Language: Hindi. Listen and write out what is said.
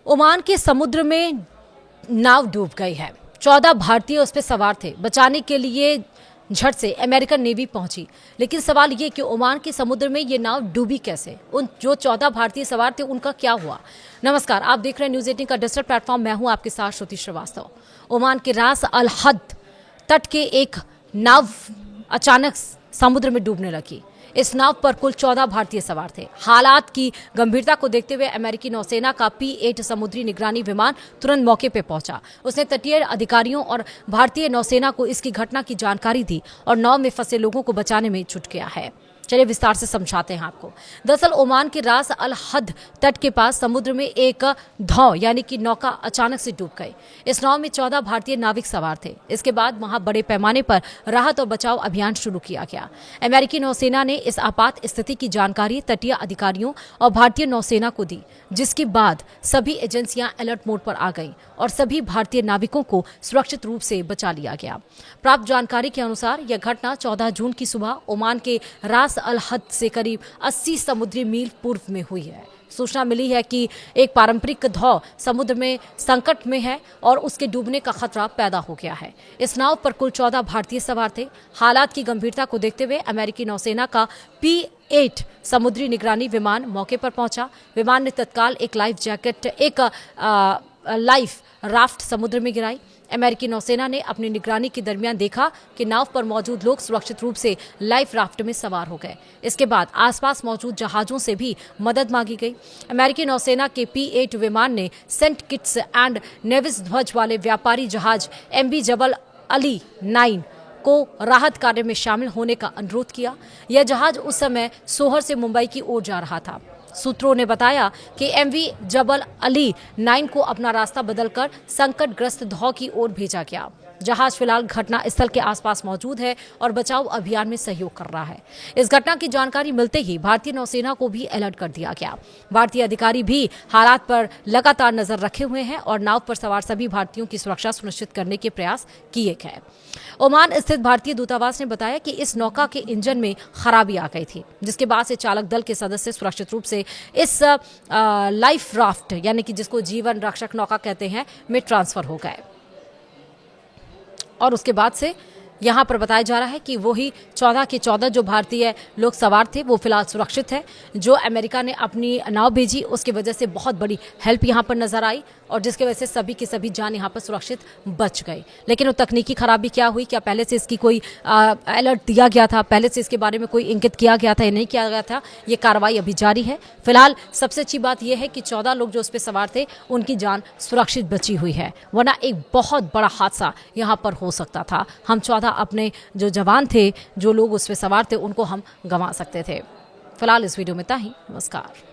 ओमान के समुद्र में नाव डूब गई है। 14 भारतीय उस पर सवार थे। बचाने के लिए झट से अमेरिकन नेवी पहुंची, लेकिन सवाल ये कि ओमान के समुद्र में ये नाव डूबी कैसे? उन जो 14 भारतीय सवार थे उनका क्या हुआ? नमस्कार, आप देख रहे हैं न्यूज़ 18 का डिजिटल प्लेटफॉर्म। मैं हूं आपके साथ श्रुति श्रीवास्तव। ओमान के रास अल हद तट के एक नाव अचानक समुद्र में डूबने लगी। इस नाव पर कुल 14 भारतीय सवार थे। हालात की गंभीरता को देखते हुए अमेरिकी नौसेना का P-8 समुद्री निगरानी विमान तुरंत मौके पर पहुंचा। उसने तटीय अधिकारियों और भारतीय नौसेना को इसकी घटना की जानकारी दी और नाव में फंसे लोगों को बचाने में जुट गया है। चलिए विस्तार से समझाते हैं आपको। दरअसल ओमान के रास अल हद तट के पास समुद्र में एक नाव यानी कि नौका अचानक से डूब गई। इस नाव में 14 भारतीय नाविक सवार थे। इसके बाद वहां बड़े पैमाने पर राहत और बचाव अभियान शुरू किया गया। अमेरिकी नौसेना ने इस आपात स्थिति की जानकारी तटीय अधिकारियों और भारतीय नौसेना को दी, जिसके बाद सभी एजेंसियां अलर्ट मोड पर आ गईं और सभी भारतीय नाविकों को सुरक्षित रूप से बचा लिया गया। प्राप्त जानकारी के अनुसार यह घटना 14 जून की सुबह ओमान के रास अल हद से करीब 80 समुद्री मील पूर्व में हुई है। सूचना मिली है कि एक पारंपरिक नाव समुद्र में संकट में है और उसके डूबने का खतरा पैदा हो गया है। इस नाव पर कुल 14 भारतीय सवार थे। हालात की गंभीरता को देखते हुए अमेरिकी नौसेना का P-8 समुद्री निगरानी विमान मौके पर पहुंचा। विमान ने तत्काल एक लाइफ राफ्ट समुद्र में गिराई। अमेरिकी नौसेना ने अपनी निगरानी के दरमियान देखा कि नाव पर मौजूद लोग सुरक्षित रूप से लाइफ राफ्ट में सवार हो गए। इसके बाद आसपास मौजूद जहाजों से भी मदद मांगी गई। अमेरिकी नौसेना के P-8 विमान ने सेंट किट्स एंड नेविस ध्वज वाले व्यापारी जहाज MV जबल अली 9 को राहत कार्य में शामिल होने का अनुरोध किया। यह जहाज उस समय सोहर से मुंबई की ओर जा रहा था। सूत्रों ने बताया कि MV जबल अली 9 को अपना रास्ता बदलकर संकटग्रस्त धौ की ओर भेजा गया। जहाज फिलहाल घटना स्थल के आसपास मौजूद है और बचाव अभियान में सहयोग कर रहा है। इस घटना की जानकारी मिलते ही भारतीय नौसेना को भी अलर्ट कर दिया गया। भारतीय अधिकारी भी हालात पर लगातार नजर रखे हुए हैं और नाव पर सवार सभी भारतीयों की सुरक्षा सुनिश्चित करने के प्रयास किए गए। ओमान स्थित भारतीय दूतावास ने बताया कि इस नौका के इंजन में खराबी आ गई थी, जिसके बाद से चालक दल के सदस्य सुरक्षित रूप से इस लाइफ राफ्ट यानी कि जिसको जीवन रक्षक नौका कहते हैं में ट्रांसफर हो गए। और उसके बाद से यहाँ पर बताया जा रहा है कि वही 14 के 14 जो भारतीय लोग सवार थे वो फिलहाल सुरक्षित है। जो अमेरिका ने अपनी नाव भेजी उसकी वजह से बहुत बड़ी हेल्प यहाँ पर नजर आई और जिसकी वजह से सभी की सभी जान यहाँ पर सुरक्षित बच गई। लेकिन वो तकनीकी खराबी क्या हुई, क्या पहले से इसकी कोई अलर्ट दिया गया था, पहले से इसके बारे में कोई इंगित किया गया था या नहीं किया गया था, ये कार्रवाई अभी जारी है। फिलहाल सबसे अच्छी बात यह है कि 14 लोग जो उस पर सवार थे उनकी जान सुरक्षित बची हुई है, वरना एक बहुत बड़ा हादसा यहाँ पर हो सकता था। हम 14 अपने जो जवान थे, जो लोग उस पर सवार थे, उनको हम गंवा सकते थे। फिलहाल इस वीडियो में इतना ही। नमस्कार।